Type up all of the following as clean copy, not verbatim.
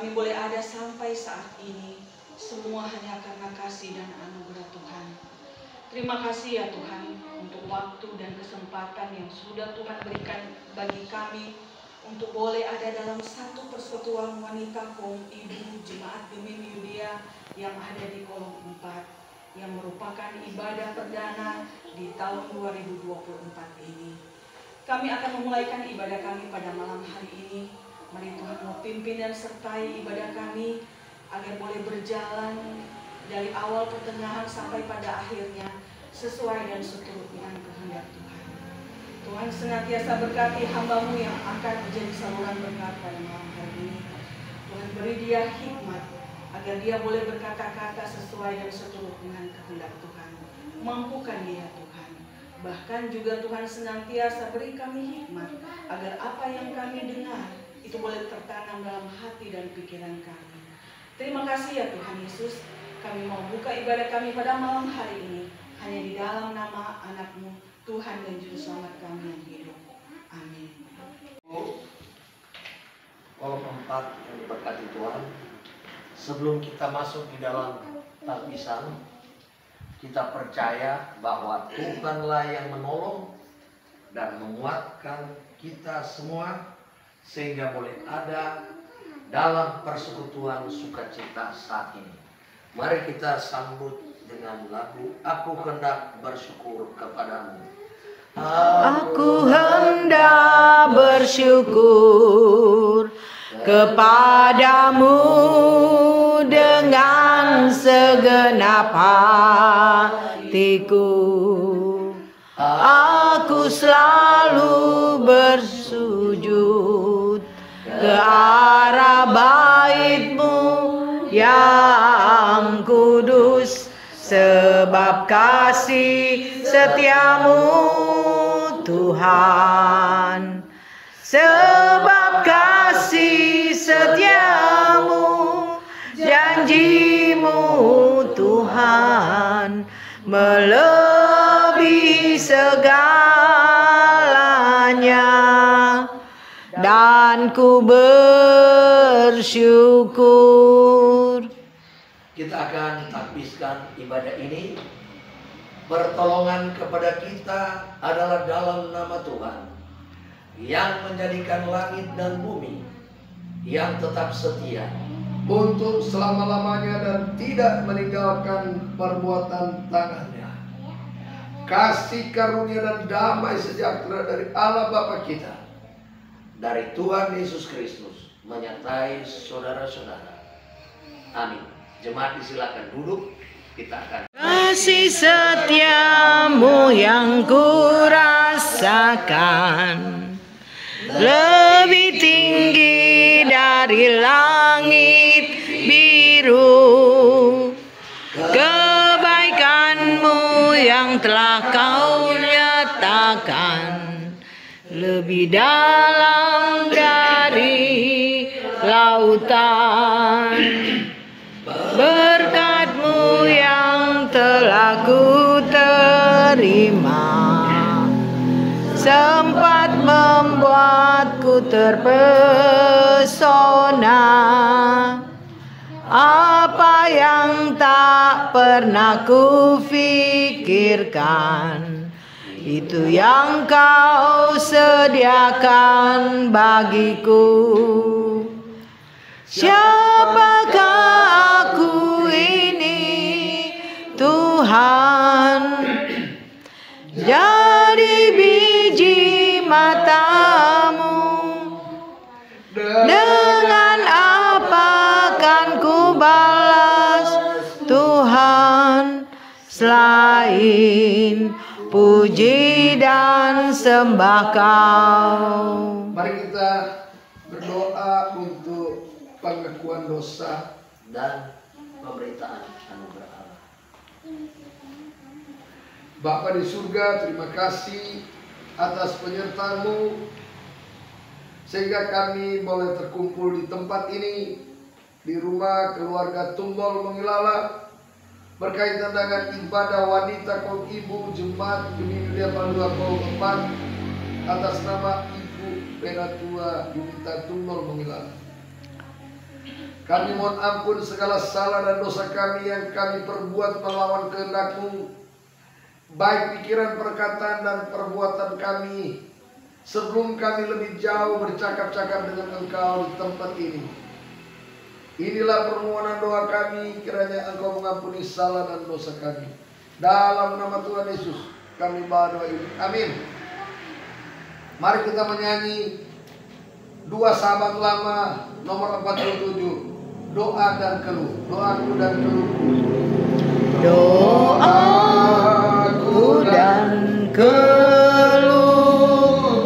kami boleh ada sampai saat ini, semua hanya karena kasih dan anugerah Tuhan. Terima kasih ya Tuhan untuk waktu dan kesempatan yang sudah Tuhan berikan bagi kami untuk boleh ada dalam satu persekutuan wanita kaum ibu Jemaat Gemim Yudea yang ada di kolom 4, yang merupakan ibadah perdana di tahun 2024 ini. Kami akan memulaikan ibadah kami pada malam hari ini. Mari Tuhan mau pimpin dan sertai ibadah kami agar boleh berjalan dari awal pertengahan sampai pada akhirnya sesuai dan seturut dengan kehendak Tuhan. Tuhan senantiasa berkati hamba-Mu yang akan menjadi saluran berkat pada malam hari ini. Tuhan beri dia hikmat agar dia boleh berkata-kata sesuai dan seturut dengan kehendak Tuhan. Mampukan dia Tuhan. Bahkan juga Tuhan senantiasa beri kami hikmat agar apa yang kami dengar itu boleh tertanam dalam hati dan pikiran kami. Terima kasih ya Tuhan Yesus. Kami mau buka ibadah kami pada malam hari ini hanya di dalam nama anak-Mu, Tuhan dan Juru Selamat kami yang hidup. Amin. Kolom 4 yang diberkati Tuhan, sebelum kita masuk di dalam tahbisan, kita percaya bahwa Tuhanlah yang menolong dan menguatkan kita semua sehingga boleh ada dalam persekutuan sukacita saat ini. Mari kita sambut dengan lagu Aku Hendak Bersyukur Kepadamu. Aku hendak bersyukur kepadamu dengan segenap hatiku. Aku selalu bersujud ke arah bait-Mu yang kudus, sebab kasih setiamu Tuhan, sebab kasih setiamu, janji-Mu Tuhan melebihi segalanya, dan ku bersyukur. Kita akan takbiskan ibadah ini. Pertolongan kepada kita adalah dalam nama Tuhan yang menjadikan langit dan bumi, yang tetap setia untuk selama-lamanya dan tidak meninggalkan perbuatan tangannya. Kasih karunia dan damai sejahtera dari Allah Bapa kita, dari Tuhan Yesus Kristus menyertai saudara-saudara. Amin. Jemaat disilakan duduk. Kita akan Kasih setiamu yang kurasakan lebih tinggi dari langit biru. Kebaikanmu yang telah kau nyatakan lebih dalam dari lautan. Berkat-Mu yang telah ku terima sempat membuatku terpesona. Apa yang tak pernah ku pikirkan, itu yang Kau sediakan bagiku. Siapakah aku ini, Tuhan? Jadi biji mata-Mu. Dengan apa akan ku balas, Tuhan, selain puji dan sembah Kau. mari kita berdoa untuk pengakuan dosa dan pemberitaan anugerah Allah. Bapa di surga, terima kasih atas penyertaan-Mu sehingga kami boleh terkumpul di tempat ini, di rumah keluarga Tumbol Mengilala, berkaitan dengan ibadah wanita kaum ibu Jemaat Gemim Yudea Palua Kolom 4 atas nama Ibu Penatua Yunita Tumbol Mengilala. Kami mohon ampun segala salah dan dosa kami yang kami perbuat melawan kehendak-Mu, baik pikiran, perkataan, dan perbuatan kami, sebelum kami lebih jauh bercakap-cakap dengan Engkau di tempat ini. Inilah permohonan doa kami, kiranya Engkau mengampuni salah dan dosa kami. Dalam nama Tuhan Yesus kami berdoa ini. Amin. Mari kita menyanyi dua sahabat lama nomor 47. Doa dan keluh. Doaku dan keluhku. Doaku dan keluhku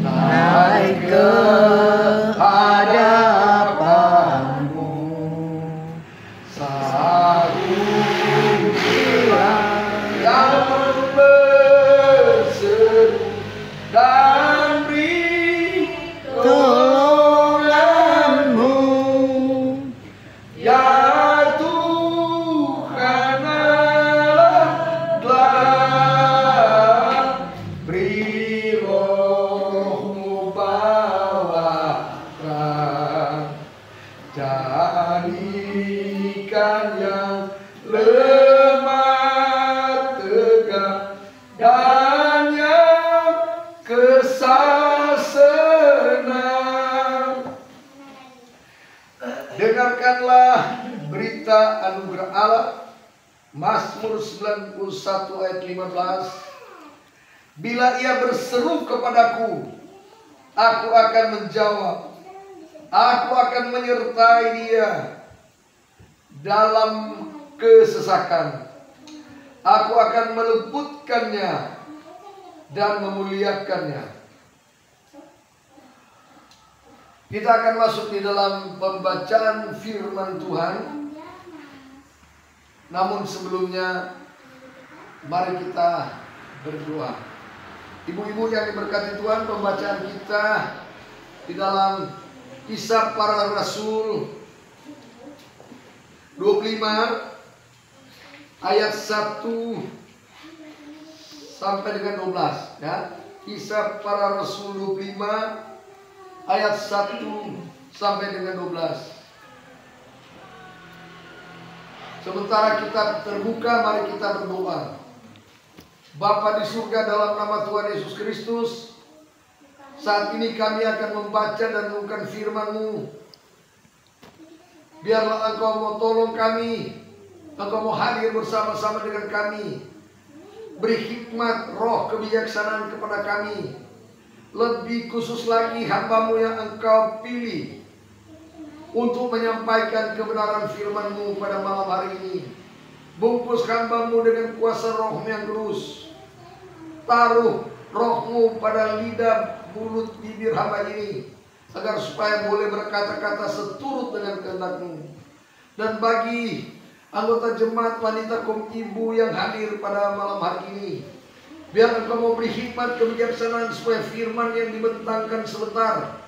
naik ke hadapan-Mu. Satu jiwa yang berseru dan beri Tolongan-Mu, ya Tuhan Allah, telah beri Roh-Mu bawa terang, jadikan yang lemah tegak dan yang kesal senang. Dengarkanlah berita anugerah Allah. Mazmur 91 ayat 15. Bila ia berseru kepadaku, aku akan menjawab. Aku akan menyertai dia dalam kesesakan. Aku akan meluputkannya dan memuliakannya. Kita akan masuk di dalam pembacaan firman Tuhan. Namun sebelumnya, mari kita berdoa. Ibu-ibu yang diberkati Tuhan, pembacaan kita di dalam Kisah Para Rasul 25 ayat 1 sampai dengan 12, ya. Kisah Para Rasul 25 ayat 1 sampai dengan 12. Sementara kita terbuka, mari kita berdoa. Bapa di surga, dalam nama Tuhan Yesus Kristus, saat ini kami akan membaca dan merenungkan firman-Mu. Biarlah Engkau mau tolong kami, Engkau mau hadir bersama-sama dengan kami. Beri hikmat, roh kebijaksanaan kepada kami. Lebih khusus lagi hamba-Mu yang Engkau pilih untuk menyampaikan kebenaran firman-Mu pada malam hari ini. Bungkus hamba-Mu dengan kuasa Roh-Mu yang kudus. Taruh Roh-Mu pada lidah, mulut, bibir hamba ini, agar supaya boleh berkata-kata seturut dengan kehendak-Mu. Dan bagi anggota jemaat wanita kaum ibu yang hadir pada malam hari ini, biar Engkau mau beri hikmat kebijaksanaan supaya firman yang dibentangkan sebentar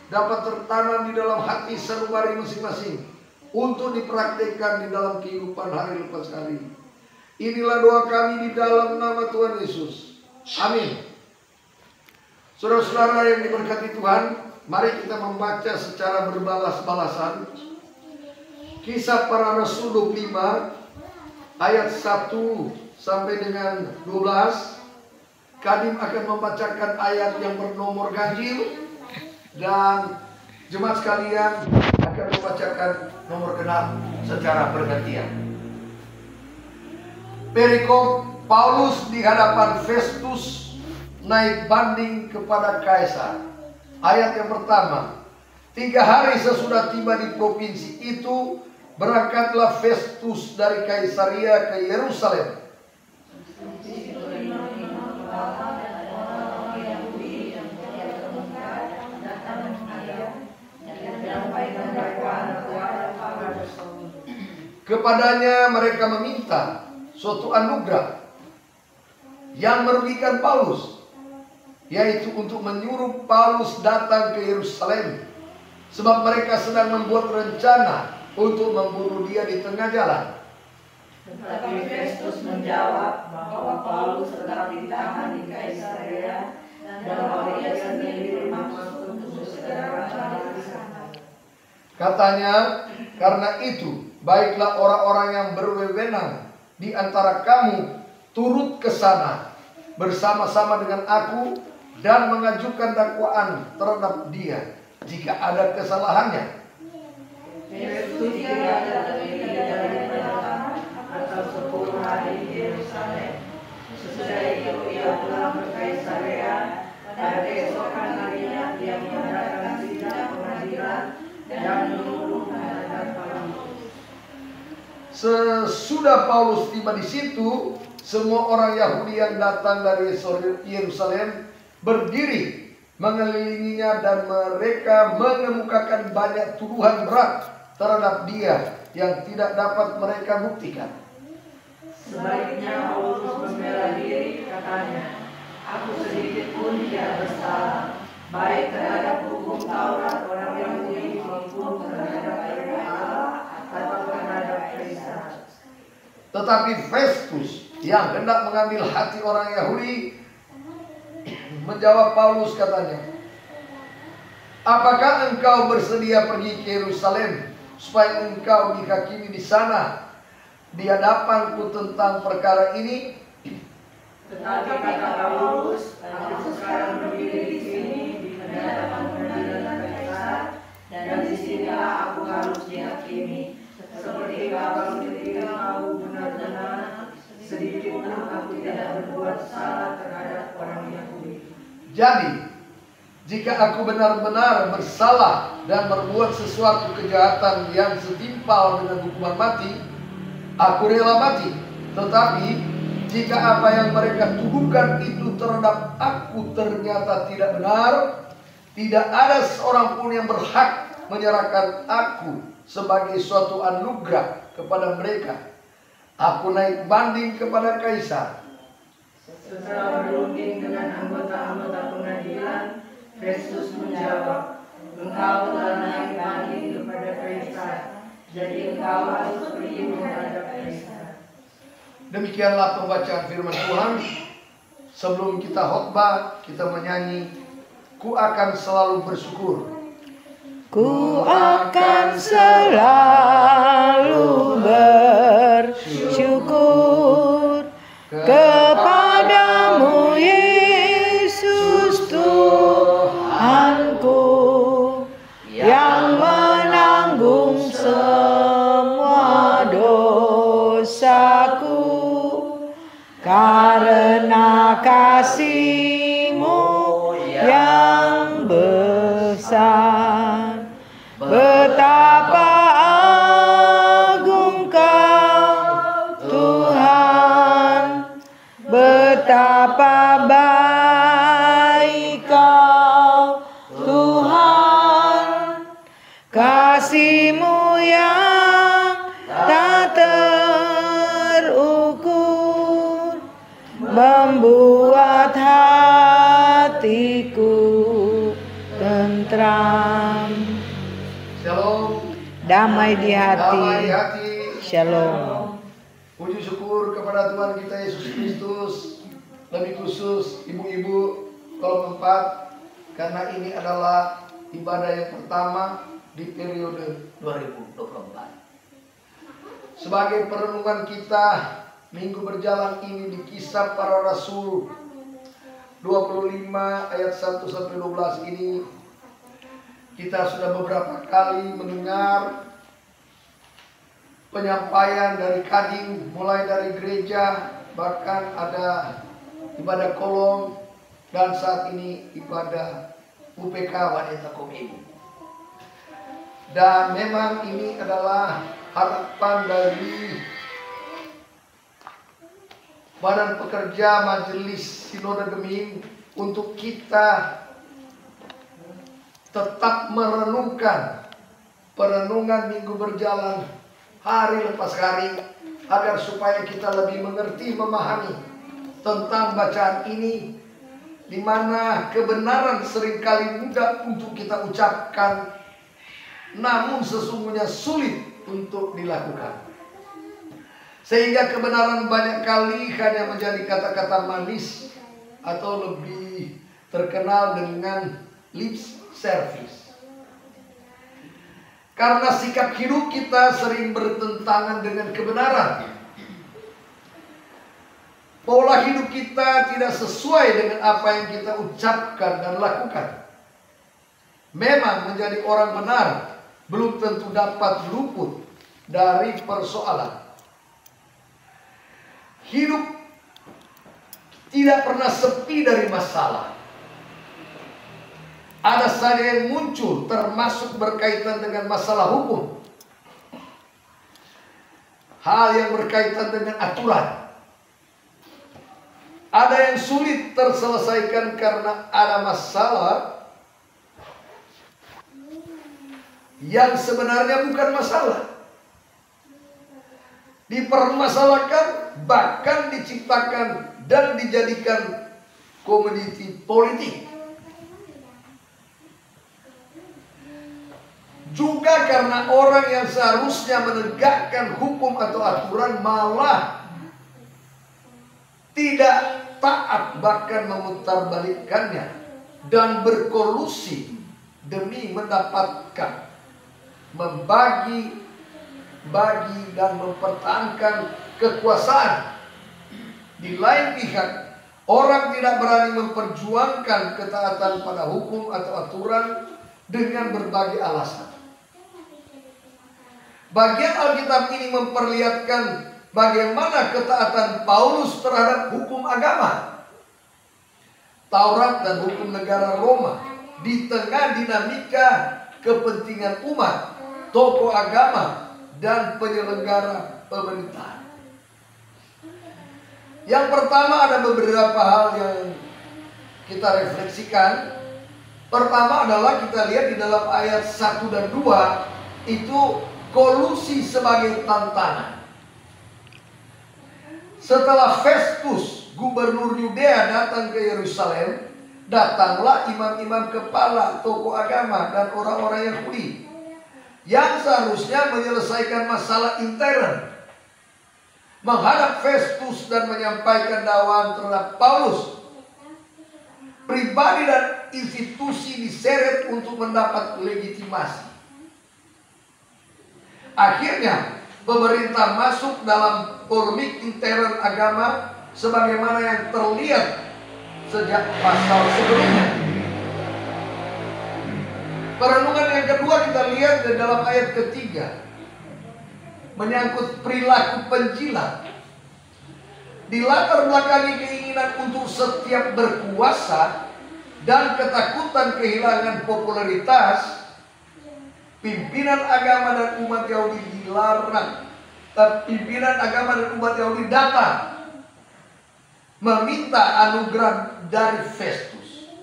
dapat tertanam di dalam hati sanubari masing-masing untuk dipraktikkan di dalam kehidupan hari lepas hari. Inilah doa kami di dalam nama Tuhan Yesus. Amin. Saudara-saudara yang diberkati Tuhan, mari kita membaca secara berbalas-balasan Kisah Para Rasul 25 ayat 1 sampai dengan 12. Kadim akan membacakan ayat yang bernomor ganjil, dan jemaat sekalian akan membacakan nomor genap secara bergantian. Perikop Paulus di hadapan Festus naik banding kepada Kaisar. Ayat yang pertama. 3 hari sesudah tiba di provinsi itu, berangkatlah Festus dari Kaisaria ke Yerusalem. Kepadanya mereka meminta suatu anugerah yang merugikan Paulus, yaitu untuk menyuruh Paulus datang ke Yerusalem, sebab mereka sedang membuat rencana untuk membunuh dia di tengah jalan. Tetapi Festus menjawab bahwa Paulus tetap ditahan di Kaisaria dan bahwa ia sendiri bermaksud untuk segera kembali ke sana. Katanya, karena itu baiklah orang-orang yang berwenang di antara kamu turut ke sana bersama-sama dengan aku dan mengajukan dakwaan terhadap dia jika ada kesalahannya. Festus tidak terdiri dari perjalanan atau 10 hari di Yerusalem. Sesudah itu ia pulang ke Kaisarea. Pada keesokan harinya ia mengadakan sidang pengadilan dan menuduh menghadap Paulus. Sesudah Paulus tiba di situ, semua orang Yahudi yang datang dari Yerusalem berdiri mengelilinginya dan mereka mengemukakan banyak tuduhan berat terhadap dia yang tidak dapat mereka buktikan. Sebaliknya Paulus membela diri, katanya, aku sedikit pun tidak bersalah, baik terhadap hukum Taurat orang Yahudi maupun terhadap perintah Allah atau terhadap Kaisar. Tetapi Festus yang hendak mengambil hati orang Yahudi menjawab Paulus, katanya, apakah engkau bersedia pergi ke Yerusalem supaya engkau dihakimi di sana di hadapanku tentang perkara ini? Tetapi kata Paulus, aku sekarang berdiri di sini di hadapan pengadilan Kaisar, dan di sinilah aku harus dihakimi. Seperti kalau ketika kau benar-benar sedikit pun aku tidak berbuat salah terhadap orang Yahudi. Jadi, jika aku benar-benar bersalah dan berbuat sesuatu kejahatan yang setimpal dengan hukuman mati, aku rela mati. Tetapi, jika apa yang mereka tuduhkan itu terhadap aku ternyata tidak benar, tidak ada seorang pun yang berhak menyerahkan aku sebagai suatu anugerah kepada mereka. Aku naik banding kepada Kaisar. Setelah berunding dengan anggota-anggota pengadilan, Festus menjawab, engkau telah naik banding kepada Kaisar, jadi engkau harus pergi menghadap Kaisar. Demikianlah pembacaan firman Tuhan. Sebelum kita khotbah, kita menyanyi, ku akan selalu bersyukur. Ku akan selalu bersyukur kepadamu Yesus Tuhanku yang menanggung semua dosaku, karena kasih-Mu yang besar. Betapa agung Kau Tuhan, betapa baik Kau Tuhan, kasih-Mu yang tak terukur membuat hatiku tentram. Shalom. Damai di hati. Damai di hati. Shalom. Puji syukur kepada Tuhan kita Yesus Kristus. Lebih khusus ibu-ibu kolom 4, karena ini adalah ibadah yang pertama di periode 2024. Sebagai perenungan kita minggu berjalan ini di Kisah Para Rasul 25 ayat 1 sampai 12 ini, kita sudah beberapa kali mendengar penyampaian dari Kadin, mulai dari gereja, bahkan ada ibadah kolom, dan saat ini ibadah UPK Wanita Kominfo. Dan memang ini adalah harapan dari Badan Pekerja Majelis Sinode Geming untuk kita tetap merenungkan perenungan minggu berjalan hari lepas hari, agar supaya kita lebih mengerti, memahami tentang bacaan ini, di mana kebenaran seringkali mudah untuk kita ucapkan, namun sesungguhnya sulit untuk dilakukan. Sehingga kebenaran banyak kali hanya menjadi kata-kata manis atau lebih terkenal dengan lip service. Karena sikap hidup kita sering bertentangan dengan kebenaran. Pola hidup kita tidak sesuai dengan apa yang kita ucapkan dan lakukan. Memang menjadi orang benar belum tentu dapat luput dari persoalan. Hidup tidak pernah sepi dari masalah. Ada saja yang muncul, termasuk berkaitan dengan masalah hukum. Hal yang berkaitan dengan aturan. Ada yang sulit terselesaikan karena ada masalah yang sebenarnya bukan masalah. Dipermasalahkan, bahkan diciptakan dan dijadikan komoditi politik. Juga karena orang yang seharusnya menegakkan hukum atau aturan malah tidak taat, bahkan memutarbalikkannya dan berkolusi demi mendapatkan, membagi dan mempertahankan kekuasaan. Di lain pihak, orang tidak berani memperjuangkan ketaatan pada hukum atau aturan dengan berbagai alasan. Bagian Alkitab ini memperlihatkan bagaimana ketaatan Paulus terhadap hukum agama, Taurat dan hukum negara Roma di tengah dinamika kepentingan umat, tokoh agama, dan penyelenggara pemerintahan. Yang pertama, ada beberapa hal yang kita refleksikan. Pertama adalah kita lihat di dalam ayat 1 dan 2 itu kolusi sebagai tantangan. Setelah Festus, gubernur Yudea, datang ke Yerusalem, datanglah imam-imam kepala, tokoh agama, dan orang-orang Yahudi yang seharusnya menyelesaikan masalah intern, menghadap Festus dan menyampaikan dakwaan terhadap Paulus. Pribadi dan institusi diseret untuk mendapat legitimasi. Akhirnya pemerintah masuk dalam polemik intern agama sebagaimana yang terlihat sejak pasal sebelumnya. Perenungan yang kedua kita lihat di dalam ayat ketiga, menyangkut perilaku penjilat. Di latar belakangi keinginan untuk setiap berkuasa dan ketakutan kehilangan popularitas, pimpinan agama dan umat Yahudi dilarang. Pimpinan agama dan umat Yahudi datang meminta anugerah dari Festus.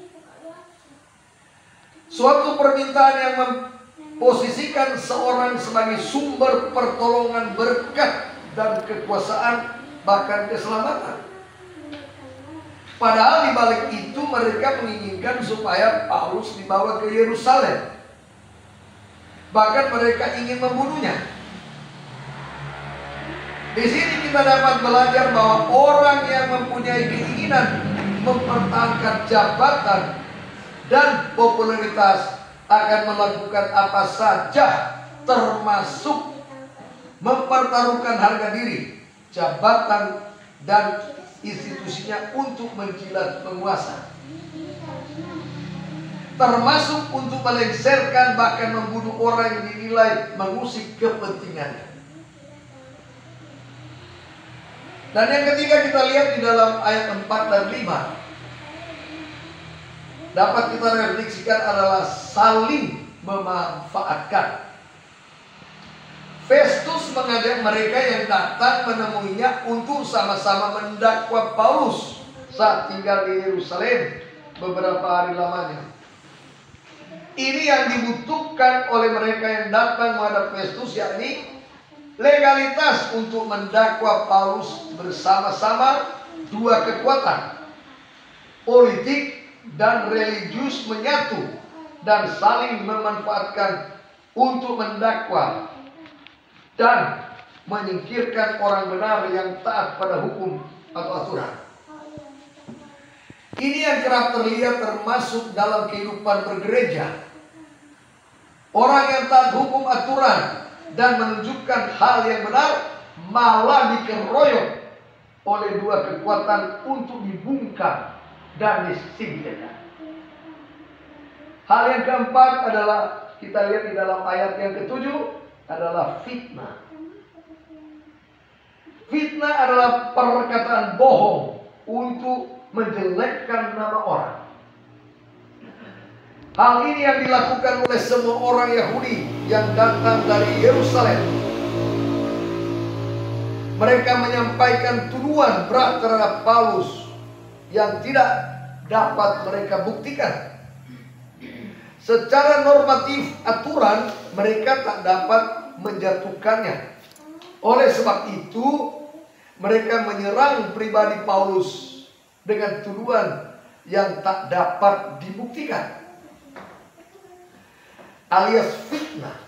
Suatu permintaan yang memposisikan seorang sebagai sumber pertolongan, berkat, dan kekuasaan, bahkan keselamatan. Padahal di balik itu mereka menginginkan supaya Paulus dibawa ke Yerusalem. Bahkan mereka ingin membunuhnya. Di sini kita dapat belajar bahwa orang yang mempunyai keinginan mempertahankan jabatan dan popularitas akan melakukan apa saja, termasuk mempertaruhkan harga diri, jabatan, dan institusinya untuk menjilat penguasa, termasuk untuk melengsarkan bahkan membunuh orang yang dinilai mengusik kepentingannya. Dan yang ketiga kita lihat di dalam ayat 4 dan 5, dapat kita refleksikan adalah saling memanfaatkan. Festus mengajak mereka yang datang menemuinya untuk sama-sama mendakwa Paulus saat tinggal di Yerusalem beberapa hari lamanya. Ini yang dibutuhkan oleh mereka yang datang menghadap Festus, yakni legalitas untuk mendakwa Paulus bersama-sama. Dua kekuatan, politik dan religius, menyatu dan saling memanfaatkan untuk mendakwa dan menyingkirkan orang benar yang taat pada hukum atau aturan. Ini yang kerap terlihat termasuk dalam kehidupan bergereja. Orang yang taat hukum aturan dan menunjukkan hal yang benar malah dikeroyok oleh dua kekuatan untuk dibungkam dan disingkirkan. Hal yang keempat adalah kita lihat di dalam ayat yang ke-7 adalah fitnah. Fitnah adalah perkataan bohong untuk menjelekkan nama orang. Hal ini yang dilakukan oleh semua orang Yahudi yang datang dari Yerusalem. Mereka menyampaikan tuduhan berat terhadap Paulus yang tidak dapat mereka buktikan. Secara normatif aturan mereka tak dapat menjatuhkannya. Oleh sebab itu mereka menyerang pribadi Paulus dengan tuduhan yang tak dapat dibuktikan, alias fitnah.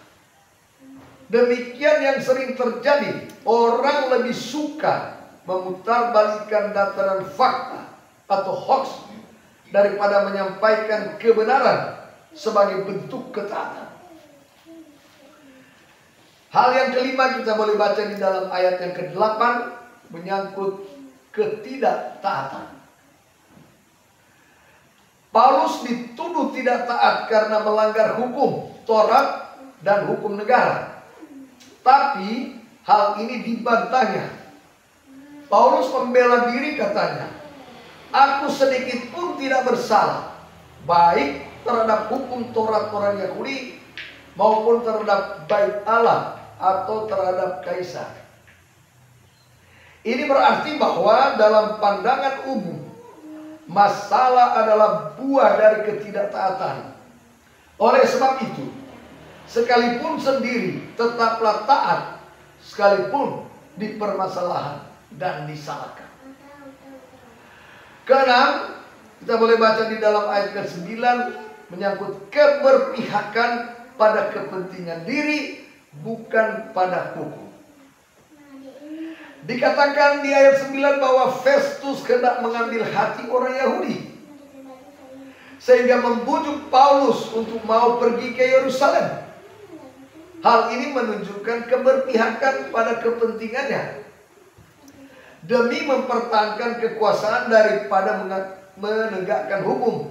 Demikian yang sering terjadi. Orang lebih suka memutarbalikkan data dan fakta atau hoax daripada menyampaikan kebenaran sebagai bentuk ketaatan. Hal yang kelima kita boleh baca di dalam ayat yang ke-8 menyangkut ketidaktaatan. Paulus dituduh tidak taat karena melanggar hukum Taurat dan hukum negara. Tapi hal ini dibantahnya. Paulus membela diri, katanya, aku sedikit pun tidak bersalah, baik terhadap hukum Taurat orang Yahudi maupun terhadap bait Allah atau terhadap kaisar. Ini berarti bahwa dalam pandangan umum masalah adalah buah dari ketidaktaatan. Oleh sebab itu, sekalipun sendiri tetaplah taat, sekalipun dipermasalahan dan disalahkan. Keenam, kita boleh baca di dalam ayat ke-9 menyangkut keberpihakan pada kepentingan diri, bukan pada hukum. Dikatakan di ayat 9 bahwa Festus hendak mengambil hati orang Yahudi, sehingga membujuk Paulus untuk mau pergi ke Yerusalem. Hal ini menunjukkan keberpihakan pada kepentingannya demi mempertahankan kekuasaan daripada menegakkan hukum.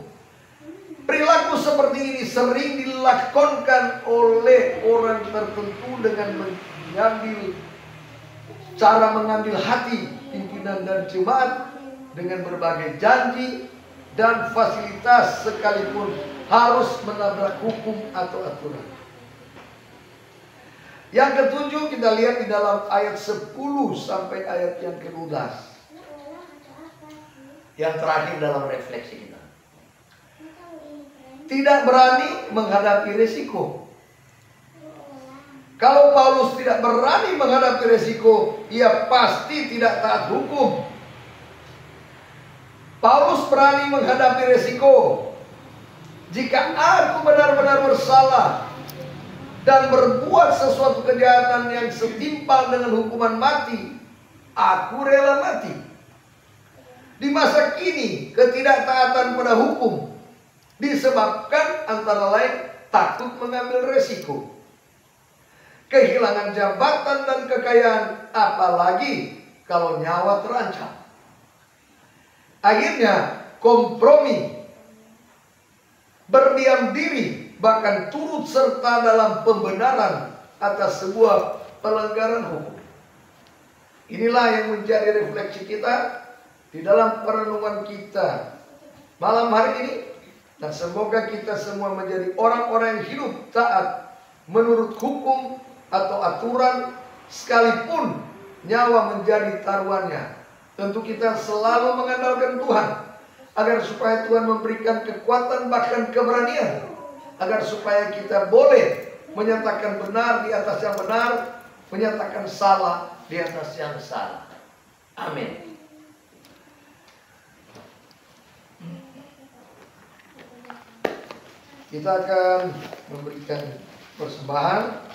Perilaku seperti ini sering dilakukan oleh orang tertentu dengan mengambil hati pimpinan dan jemaat dengan berbagai janji dan fasilitas, sekalipun harus menabrak hukum atau aturan. Yang ketujuh kita lihat di dalam ayat 10 sampai ayat yang ke-12. Yang terakhir dalam refleksi kita. Tidak berani menghadapi risiko. Kalau Paulus tidak berani menghadapi risiko, ia pasti tidak taat hukum. Paulus berani menghadapi risiko. Jika aku benar-benar bersalah dan berbuat sesuatu kejahatan yang setimpal dengan hukuman mati, aku rela mati. Di masa kini, ketidaktaatan pada hukum disebabkan antara lain takut mengambil resiko, kehilangan jabatan dan kekayaan, apalagi kalau nyawa terancam. Akhirnya kompromi, berdiam diri, bahkan turut serta dalam pembenaran atas sebuah pelanggaran hukum. Inilah yang menjadi refleksi kita di dalam perenungan kita malam hari ini. Dan semoga kita semua menjadi orang-orang yang hidup taat menurut hukum atau aturan, sekalipun nyawa menjadi taruhannya. Tentu kita selalu mengandalkan Tuhan, agar supaya Tuhan memberikan kekuatan bahkan keberanian, agar supaya kita boleh menyatakan benar di atas yang benar, menyatakan salah di atas yang salah. Amin. Kita akan memberikan persembahan.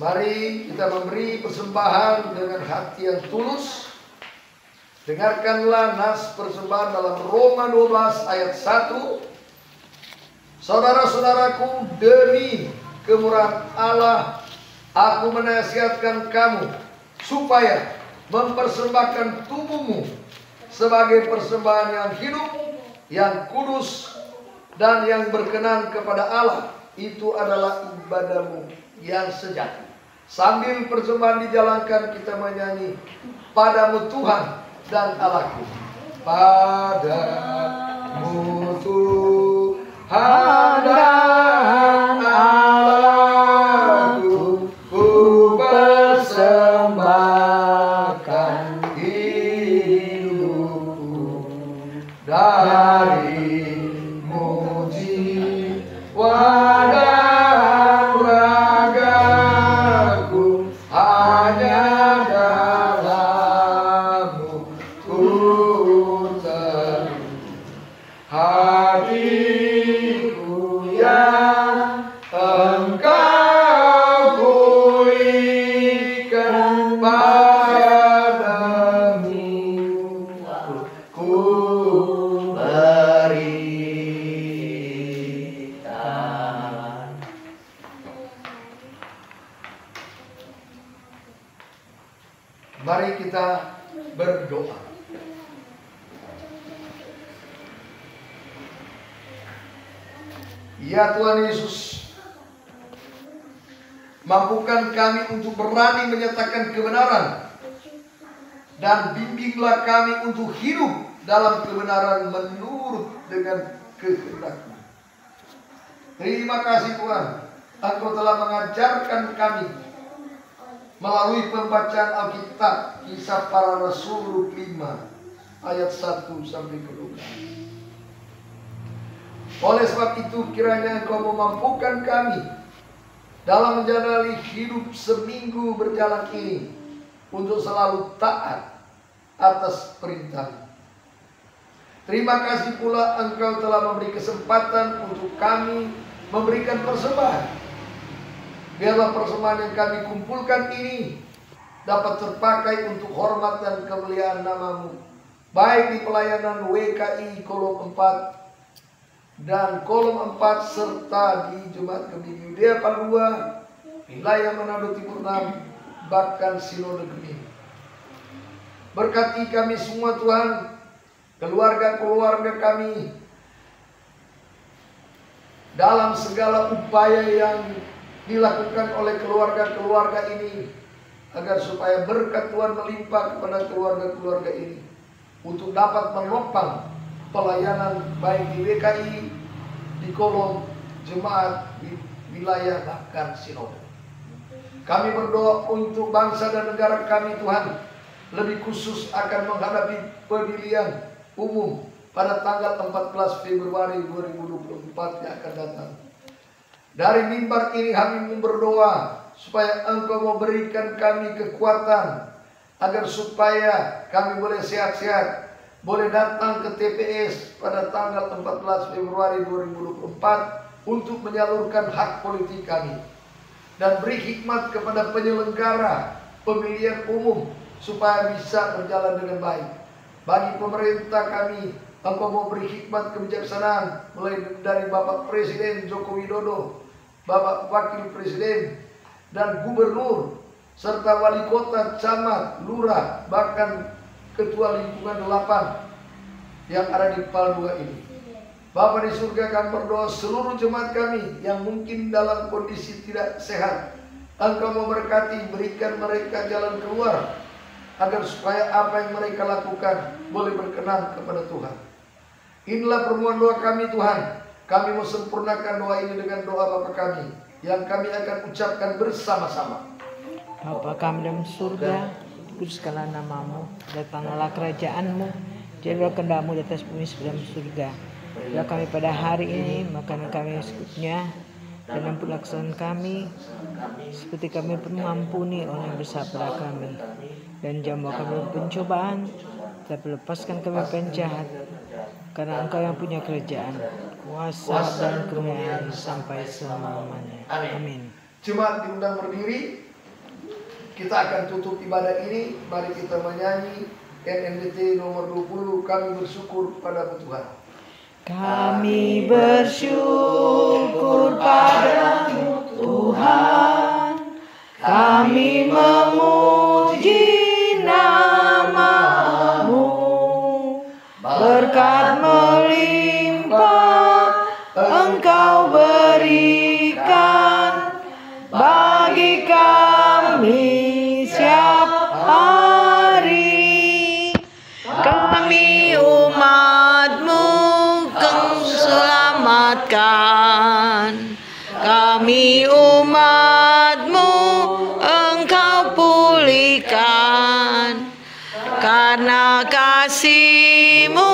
Mari kita memberi persembahan dengan hati yang tulus, Dengarkanlah nas persembahan dalam Roma 12 ayat 1. Saudara-saudaraku, demi kemurahan Allah, aku menasihatkan kamu supaya mempersembahkan tubuhmu sebagai persembahan yang hidup, yang kudus, dan yang berkenan kepada Allah. Itu adalah ibadahmu yang sejati. Sambil persembahan dijalankan, kita menyanyi, padamu Tuhan dan Allahku, padamu Tuhan dan Allahku, ku persembahkan hidupku darimu jiwa dan ragaku, hanya dalammu ku hatiku yang engkau berikan padamu, ku berikan. Mari kita berdoa. Ya Tuhan Yesus, mampukan kami untuk berani menyatakan kebenaran, dan bimbinglah kami untuk hidup dalam kebenaran menurut dengan kehendak-Mu. Terima kasih Tuhan, Engkau telah mengajarkan kami melalui pembacaan Alkitab, Kisah Para Rasul 5 ayat 1 sampai ke 12. Oleh sebab itu, kiranya Engkau memampukan kami dalam menjalani hidup seminggu berjalan ini untuk selalu taat atas perintah. Terima kasih pula Engkau telah memberi kesempatan untuk kami memberikan persembahan. Biarlah persembahan yang kami kumpulkan ini dapat terpakai untuk hormat dan kemuliaan nama-Mu, baik di pelayanan WKI Kolom 4 dan Kolom 4 serta di Jemaat Gemini Yudea Padua, wilayah Manado Timur 6, bahkan Sinode Gemini. Berkati kami semua Tuhan, keluarga-keluarga kami, dalam segala upaya yang dilakukan oleh keluarga-keluarga ini, agar supaya berkat Tuhan melimpah kepada keluarga-keluarga ini, untuk dapat menopang pelayanan baik di WKI, di Kolom, jemaat, di wilayah, bahkan sinode. Kami berdoa untuk bangsa dan negara kami Tuhan, lebih khusus akan menghadapi pemilihan umum pada tanggal 14 Februari 2024 yang akan datang. Dari mimbar ini kami berdoa supaya Engkau memberikan kami kekuatan, agar supaya kami boleh sehat-sehat, boleh datang ke TPS pada tanggal 14 Februari 2024 untuk menyalurkan hak politik kami, dan beri hikmat kepada penyelenggara pemilihan umum supaya bisa berjalan dengan baik. Bagi pemerintah kami, Engkau mau beri hikmat kebijaksanaan, mulai dari Bapak Presiden Joko Widodo, Bapak Wakil Presiden, dan Gubernur, serta Wali Kota, Camat, Lurah, bahkan Ketua Lingkungan 8 yang ada di Palbua ini. Bapa di surga, kami berdoa seluruh jemaat kami yang mungkin dalam kondisi tidak sehat, Engkau memberkati, berikan mereka jalan keluar, agar supaya apa yang mereka lakukan boleh berkenan kepada Tuhan. Inilah permohonan doa kami Tuhan. Kami mau sempurnakan doa ini dengan doa Bapa kami, yang kami akan ucapkan bersama-sama. Bapa kami dalam surga, kuduskanlah nama-Mu, datanglah kerajaan-Mu, jadilah kehendak-Mu di atas bumi seperti dalam surga. Berilah kami pada hari ini makanan kami yang secukupnya, dan ampunilah kesalahan kami seperti kami pun mengampuni orang yang bersalah pada kami. Dan jangan bawa kami dalam pencobaan, tapi lepaskan kami dari penjahat, karena Engkau yang punya kerajaan, kuasa dan kemuliaan sampai selama-lamanya. Amin. Jemaat diundang berdiri. Kita akan tutup ibadah ini. Mari kita menyanyi NNBT nomor 20, kami bersyukur pada Tuhan. Kami bersyukur padamu Tuhan, kami memuji nama-Mu, berkat melimpah Engkau berikan bagi kami setiap hari. Kami umat-Mu Kau selamatkan, kami umat-Mu Engkau pulihkan, karena kasih-Mu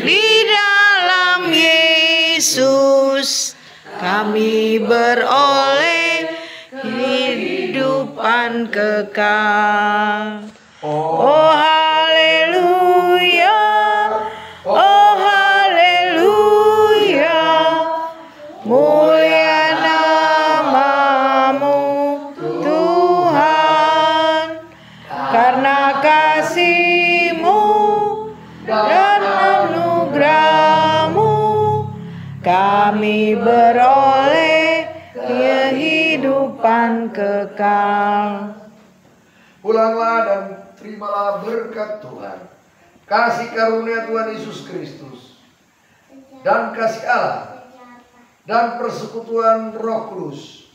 di dalam Yesus kami beroleh kehidupan kekal. Oh haleluya, oh haleluya, mulia nama-Mu Tuhan, karena kasih-Mu dan anugerah-Mu kami beroleh kehidupan kekal. Pulanglah dan terimalah berkat Tuhan, kasih karunia Tuhan Yesus Kristus, dan kasih Allah, dan persekutuan Roh Kudus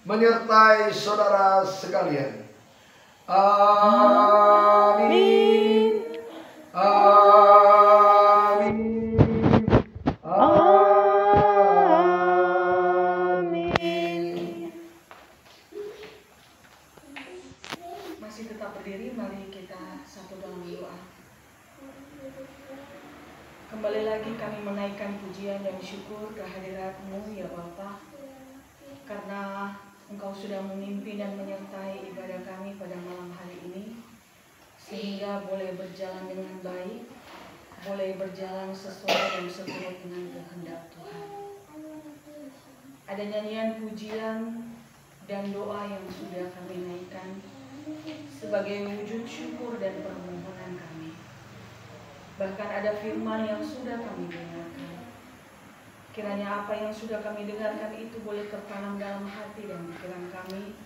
menyertai saudara sekalian. Amin. Amin. Amin. Masih tetap berdiri, mari kita satu dalam doa. Kembali lagi kami menaikkan pujian dan syukur kehadirat-Mu ya Bapa, karena Engkau sudah memimpin dan menyertai ibadah kami pada malam hari ini, sehingga boleh berjalan dengan baik, boleh berjalan sesuai dan seturut dengan kehendak Tuhan. Ada nyanyian pujian dan doa yang sudah kami naikkan sebagai wujud syukur dan permohonan kami. Bahkan ada firman yang sudah kami dengarkan. Kiranya apa yang sudah kami dengarkan itu boleh tertanam dalam hati dan pikiran kami,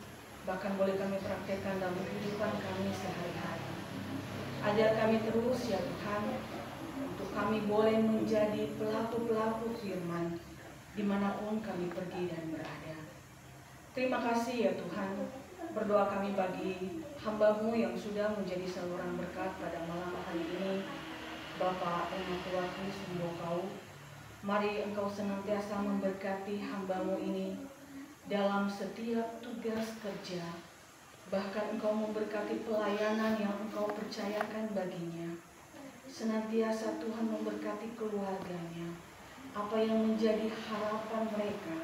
bahkan boleh kami praktekkan dalam kehidupan kami sehari-hari. Ajar kami terus ya Tuhan, untuk kami boleh menjadi pelaku-pelaku firman dimanapun kami pergi dan berada. Terima kasih ya Tuhan, berdoa kami bagi hamba-Mu yang sudah menjadi saluran berkat pada malam hari ini. Bapa Penatua Kristus Bokau, mari Engkau senantiasa memberkati hamba-Mu ini dalam setiap tugas kerja. Bahkan Engkau memberkati pelayanan yang Engkau percayakan baginya. Senantiasa Tuhan memberkati keluarganya. Apa yang menjadi harapan mereka,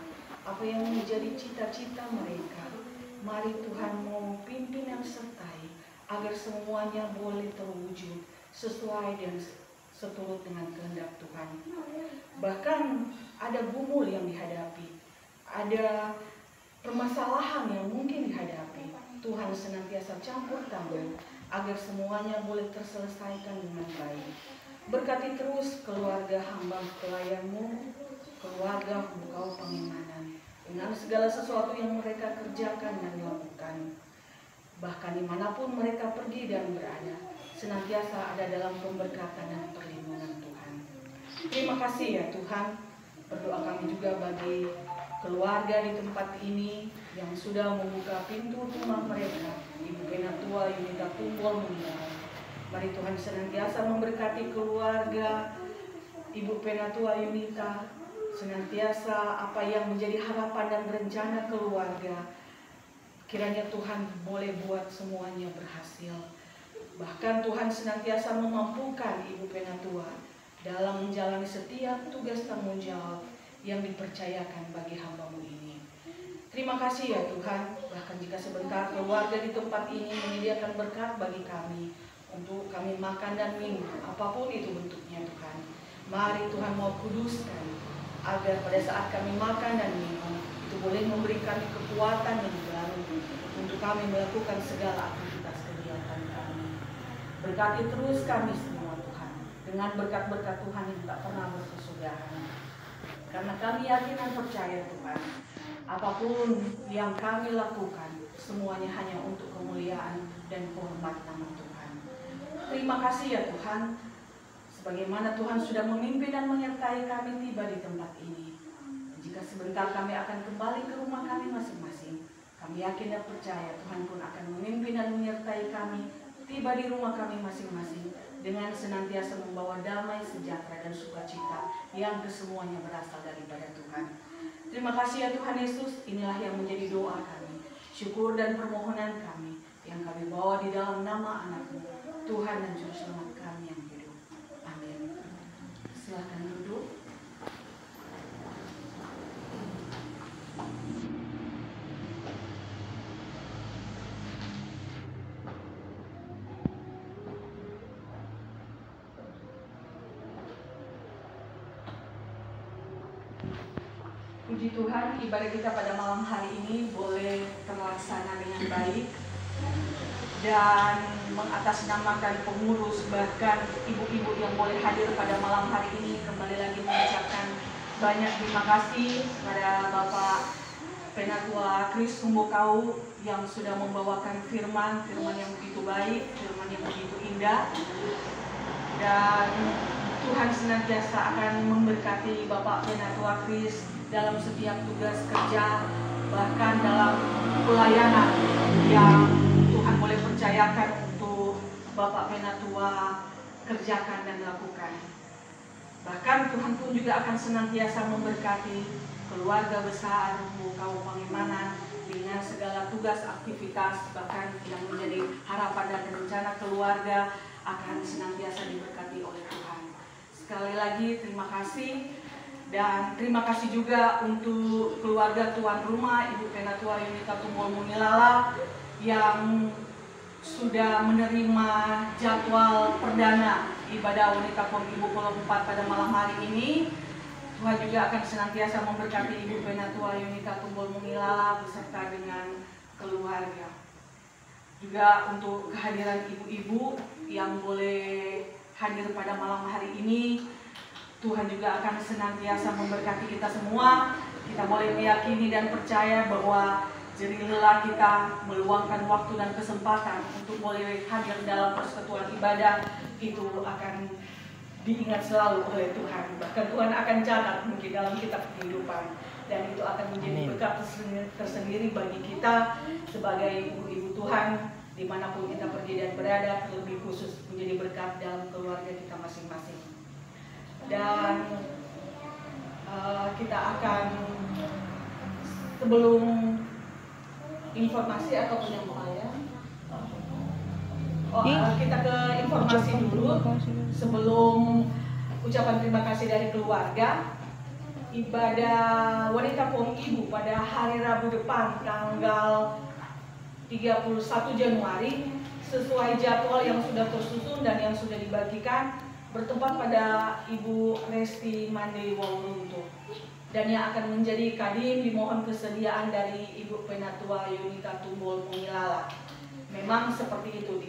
apa yang menjadi cita-cita mereka, mari Tuhan mau pimpin dan sertai, agar semuanya boleh terwujud sesuai dan seturut dengan kehendak Tuhan. Bahkan ada gumul yang dihadapi, ada permasalahan yang mungkin dihadapi, Tuhan senantiasa campur tangan agar semuanya boleh terselesaikan dengan baik. Berkati terus keluarga hamba pelayan-Mu, keluarga Engkau pengimanan, dengan segala sesuatu yang mereka kerjakan dan lakukan. Bahkan dimanapun mereka pergi dan berada, senantiasa ada dalam pemberkatan dan perlindungan Tuhan. Terima kasih ya Tuhan. Berdoa kami juga bagi keluarga di tempat ini yang sudah membuka pintu rumah mereka. Ibu Penatua Yunita Tumbol meninggal. Mari Tuhan senantiasa memberkati keluarga Ibu Penatua Yunita, senantiasa apa yang menjadi harapan dan rencana keluarga, kiranya Tuhan boleh buat semuanya berhasil. Bahkan Tuhan senantiasa memampukan Ibu Penatua dalam menjalani setiap tugas tanggung jawab yang dipercayakan bagi hamba-Mu ini. Terima kasih ya Tuhan, bahkan jika sebentar keluarga di tempat ini menyediakan berkat bagi kami, untuk kami makan dan minum, apapun itu bentuknya Tuhan. Mari Tuhan mau kuduskan, agar pada saat kami makan dan minum, itu boleh memberikan kekuatan yang baru untuk kami melakukan segala aktivitas kegiatan kami. Berkati terus kami semua Tuhan, dengan berkat-berkat Tuhan yang tak pernah berkesudahan. Karena kami yakin dan percaya Tuhan, apapun yang kami lakukan, semuanya hanya untuk kemuliaan dan kehormatan nama Tuhan. Terima kasih ya Tuhan, sebagaimana Tuhan sudah memimpin dan menyertai kami tiba di tempat ini. Jika sebentar kami akan kembali ke rumah kami masing-masing, kami yakin dan percaya Tuhan pun akan memimpin dan menyertai kami tiba di rumah kami masing-masing dengan senantiasa membawa damai, sejahtera, dan sukacita yang kesemuanya berasal daripada Tuhan. Terima kasih ya Tuhan Yesus, inilah yang menjadi doa kami, syukur dan permohonan kami yang kami bawa di dalam nama anak-Mu, Tuhan dan Juru Selamat kami yang hidup. Amin. Silakan duduk. Puji Tuhan, ibadah kita pada malam hari ini boleh terlaksana dengan baik dan mengatasnamakan pengurus, bahkan ibu-ibu yang boleh hadir pada malam hari ini. Kembali lagi mengucapkan banyak terima kasih kepada Bapak Penatua Kris Humbokau yang sudah membawakan firman yang begitu baik, firman yang begitu indah. Dan Tuhan senantiasa akan memberkati Bapak Penatua Kris dalam setiap tugas kerja, bahkan dalam pelayanan yang Tuhan boleh percayakan untuk Bapak Penatua kerjakan dan lakukan. Bahkan Tuhan pun juga akan senantiasa memberkati keluarga besar Humbokau Pangemanan dengan segala tugas aktivitas, bahkan yang menjadi harapan dan rencana keluarga akan senantiasa diberkati oleh Tuhan. Sekali lagi terima kasih. Dan terima kasih juga untuk keluarga tuan rumah Ibu Penatua Yunita Tumbol Mungilala yang sudah menerima jadwal perdana ibadah wanita POM Ibu Pulau 4 pada malam hari ini. Tuhan juga akan senantiasa memberkati Ibu Penatua Yunita Tumbol Mungilala beserta dengan keluarga. Juga untuk kehadiran ibu-ibu yang boleh hadir pada malam hari ini, Tuhan juga akan senantiasa memberkati kita semua. Kita boleh meyakini dan percaya bahwa jerih lelah kita meluangkan waktu dan kesempatan untuk boleh hadir dalam persekutuan ibadah itu akan diingat selalu oleh Tuhan. Bahkan Tuhan akan catat mungkin dalam kitab kehidupan, dan itu akan menjadi berkat tersendiri bagi kita sebagai ibu-ibu Tuhan dimanapun kita pergi dan berada, terlebih khusus menjadi berkat dalam keluarga kita masing-masing. Dan kita akan, sebelum informasi atau penyampaian, kita ke informasi dulu sebelum ucapan terima kasih dari keluarga. Ibadah wanita POM Ibu pada hari Rabu depan tanggal 31 Januari sesuai jadwal yang sudah tersusun dan yang sudah dibagikan, bertempat pada Ibu Resti Mandei Waulunto, dan yang akan menjadi kadin dimohon kesediaan dari Ibu Penatua Yunita Tumbol Mungilala. Memang seperti itu,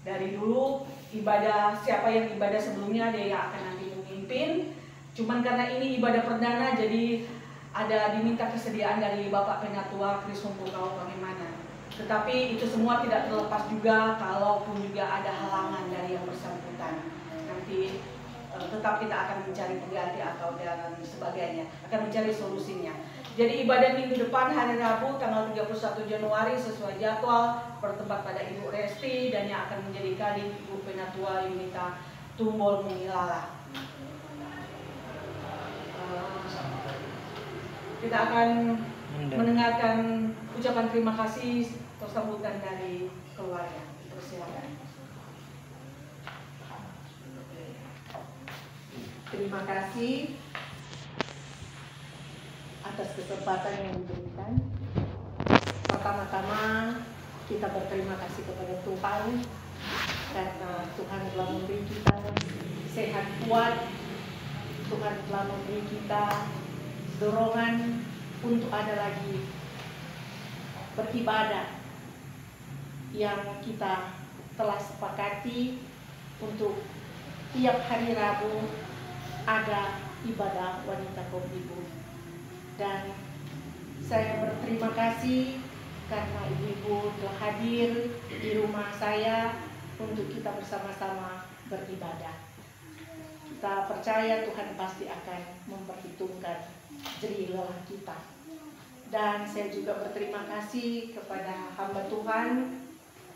dari dulu ibadah, siapa yang ibadah sebelumnya dia yang akan nanti memimpin. Cuman karena ini ibadah perdana, jadi ada diminta kesediaan dari Bapak Penatua Kris Humbokau Pangemanan. Tetapi itu semua tidak terlepas juga kalaupun juga ada halangan dari yang bersangkutan. Nanti tetap kita akan mencari pengganti atau dan sebagainya, akan mencari solusinya. Jadi ibadah minggu depan hari Rabu tanggal 31 Januari sesuai jadwal bertempat pada Ibu Resti, dan yang akan menjadi kadin Ibu Penatua Yunita Tumbol Mungilala. Kita akan mendengarkan ucapan terima kasih atau sambutan dari keluarga. Persilakan. Terima kasih atas kesempatan yang diberikan. Pertama-tama kita berterima kasih kepada Tuhan karena Tuhan telah memberi kita sehat kuat. Tuhan telah memberi kita dorongan untuk ada lagi beribadah yang kita telah sepakati untuk tiap hari Rabu ada ibadah wanita kaum ibu. Dan saya berterima kasih karena ibu-ibu telah hadir di rumah saya untuk kita bersama-sama beribadah. Kita percaya Tuhan pasti akan memperhitungkan jerih lelah kita. Dan saya juga berterima kasih kepada hamba Tuhan,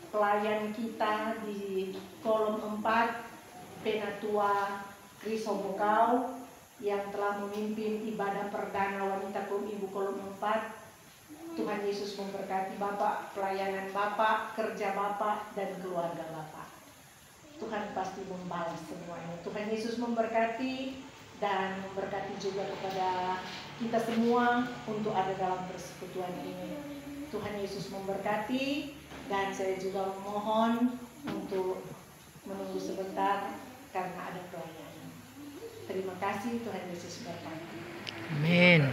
pelayan kita di kolom 4, Penatua Krisomokau, yang telah memimpin ibadah perdana wanita kaum ibu kolom 4. Tuhan Yesus memberkati Bapak, pelayanan Bapak, kerja Bapak, dan keluarga Bapak. Tuhan pasti membalas semuanya. Tuhan Yesus memberkati dan memberkati juga kepada kita semua untuk ada dalam persekutuan ini. Tuhan Yesus memberkati, dan saya juga memohon untuk menunggu sebentar karena ada pelayanan. Terima kasih, Tuhan Yesus berkati. Amin.